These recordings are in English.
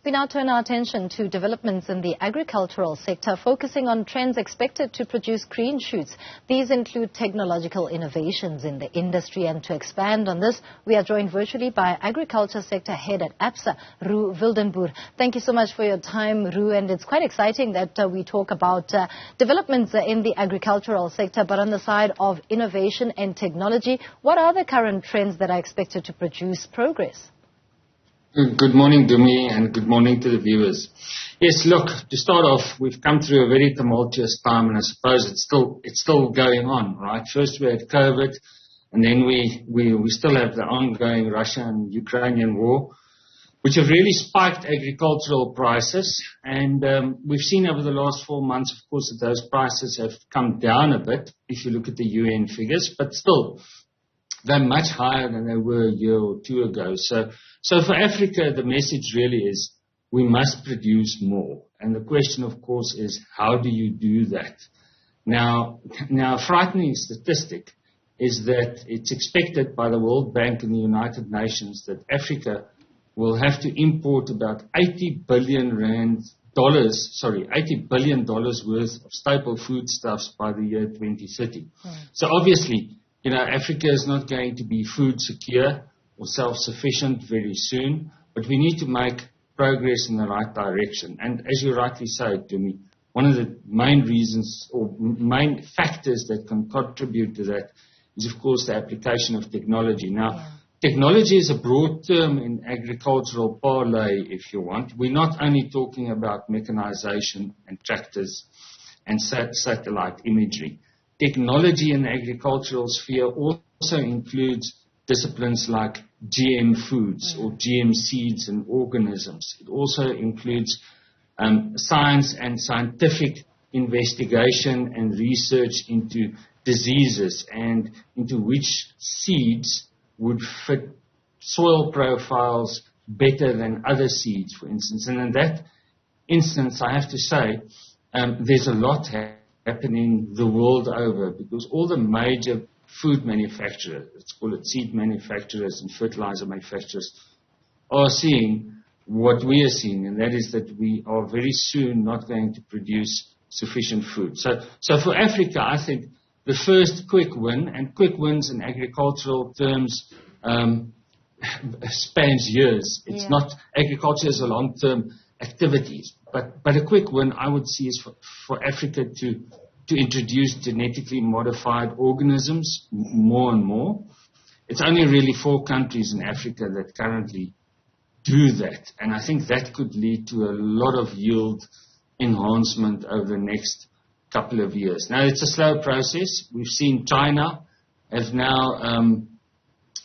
We now turn our attention to developments in the agricultural sector, focusing on trends expected to produce green shoots. These include technological innovations in the industry, and to expand on this, we are joined virtually by Agriculture Sector Head at Absa, Roux Wildenboer. Thank you so much for your time, Roux, and it's quite exciting that we talk about developments in the agricultural sector, but on the side of innovation and technology, what are the current trends that are expected to produce progress? Good morning, Dumi, and good morning to the viewers. Yes, look, to start off, we've come through a very tumultuous time, and I suppose it's still going on, right? First we had COVID, and then we still have the ongoing Russia and Ukrainian war, which have really spiked agricultural prices. And we've seen over the last 4 months, of course, that those prices have come down a bit, if you look at the UN figures, but still, they're much higher than they were a year or two ago. So for Africa, the message really is we must produce more. And the question, of course, is how do you do that? Now, a frightening statistic is that it's expected by the World Bank and the United Nations that Africa will have to import about $80 billion worth of staple foodstuffs by the year 2030. So obviously, Africa is not going to be food secure or self-sufficient very soon, but we need to make progress in the right direction. And as you rightly say, to me, one of the main reasons or main factors that can contribute to that is, of course, the application of technology. Now, technology is a broad term in agricultural parlay, if you want. We're not only talking about mechanization and tractors and satellite imagery. Technology in the agricultural sphere also includes disciplines like GM foods or GM seeds and organisms. It also includes science and scientific investigation and research into diseases and into which seeds would fit soil profiles better than other seeds, for instance. And in that instance, I have to say, there's a lot happening the world over, because all the major food manufacturers, let's call it seed manufacturers and fertilizer manufacturers, are seeing what we are seeing, and that is that we are very soon not going to produce sufficient food. So for Africa, I think the first quick win, and quick wins in agricultural terms spans years. It's not, agriculture is a long-term activity. But a quick win, I would see, is for Africa to introduce genetically modified organisms more and more. It's only really 4 countries in Africa that currently do that. And I think that could lead to a lot of yield enhancement over the next couple of years. Now, it's a slow process. We've seen China has now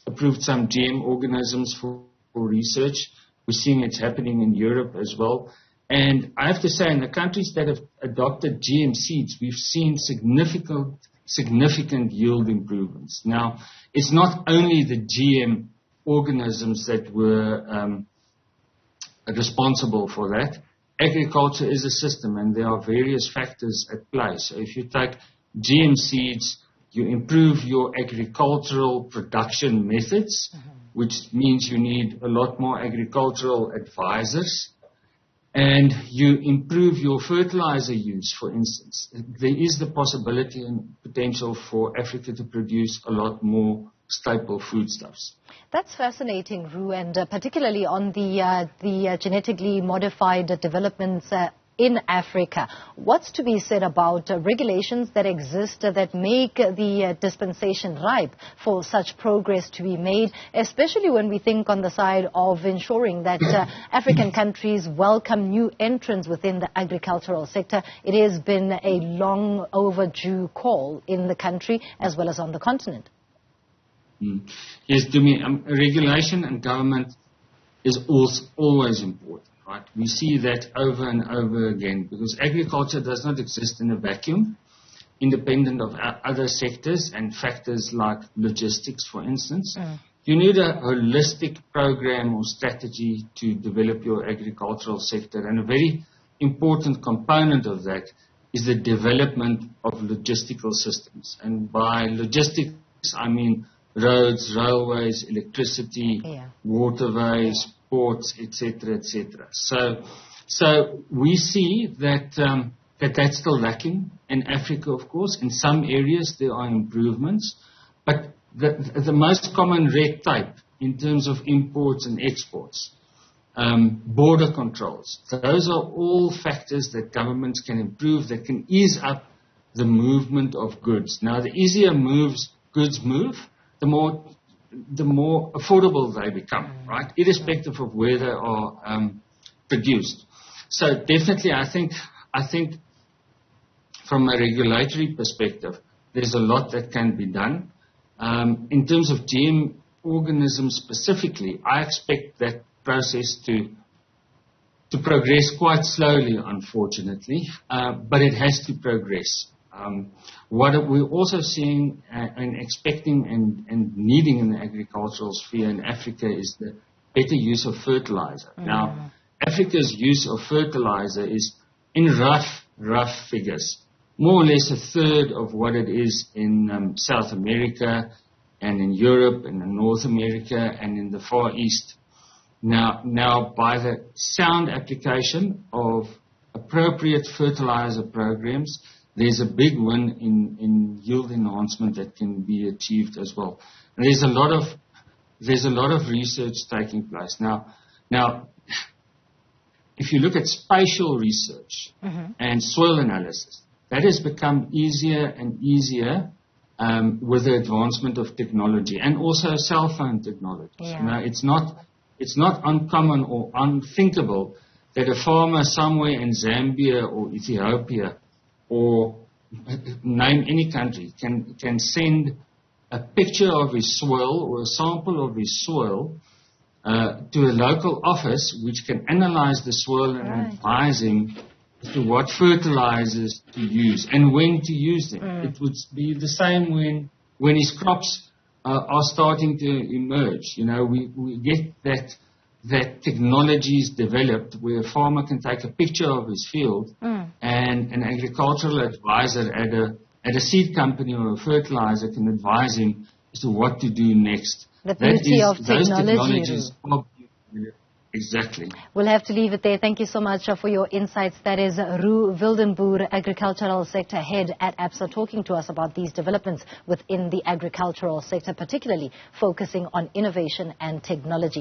approved some GM organisms for research. We're seeing it's happening in Europe as well. And I have to say, in the countries that have adopted GM seeds, we've seen significant yield improvements. Now, it's not only the GM organisms that were responsible for that. Agriculture is a system, and there are various factors at play. So if you take GM seeds, you improve your agricultural production methods, which means you need a lot more agricultural advisors. And you improve your fertilizer use, for instance. There is the possibility and potential for Africa to produce a lot more staple foodstuffs. That's fascinating, Roux, and particularly on the genetically modified developments in Africa. What's to be said about regulations that exist that make the dispensation ripe for such progress to be made, especially when we think on the side of ensuring that African countries welcome new entrants within the agricultural sector? It has been a long overdue call in the country as well as on the continent. Yes, Dumi, regulation and government is always important. Right? We see that over and over again, because agriculture does not exist in a vacuum, independent of other sectors and factors like logistics, for instance. You need a holistic program or strategy to develop your agricultural sector, and a very important component of that is the development of logistical systems. And by logistics, I mean roads, railways, electricity, waterways, ports, etc., etc. So we see that that's still lacking in Africa, of course. In some areas there are improvements, but the most common red tape in terms of imports and exports, border controls, those are all factors that governments can improve, that can ease up the movement of goods. Now, the easier goods move, the more affordable they become, right? Irrespective of where they are produced. So definitely, I think from a regulatory perspective, there's a lot that can be done. In terms of GM organisms specifically, I expect that process to progress quite slowly, unfortunately, but it has to progress. What we're also seeing and expecting and needing in the agricultural sphere in Africa is the better use of fertilizer. Now, Africa's use of fertilizer is, in rough figures, more or less a third of what it is in South America and in Europe and in North America and in the Far East. Now, by the sound application of appropriate fertilizer programs, there's a big win in yield enhancement that can be achieved as well. And there's a lot of research taking place now. If you look at spatial research and soil analysis, that has become easier and easier with the advancement of technology and also cell phone technology. Yeah. Now, it's not uncommon or unthinkable that a farmer somewhere in Zambia or Ethiopia or name any country can send a picture of his soil or a sample of his soil to a local office which can analyze the soil and advise him as to what fertilizers to use and when to use them. It would be the same when his crops are starting to emerge. You know, we get that technology is developed where a farmer can take a picture of his field and an agricultural advisor at a seed company or a fertilizer can advise him as to what to do next. The beauty of technology. Those technologies are exactly. We'll have to leave it there. Thank you so much for your insights. That is Roux Wildenboer, Agricultural Sector Head at Absa, talking to us about these developments within the agricultural sector, particularly focusing on innovation and technology.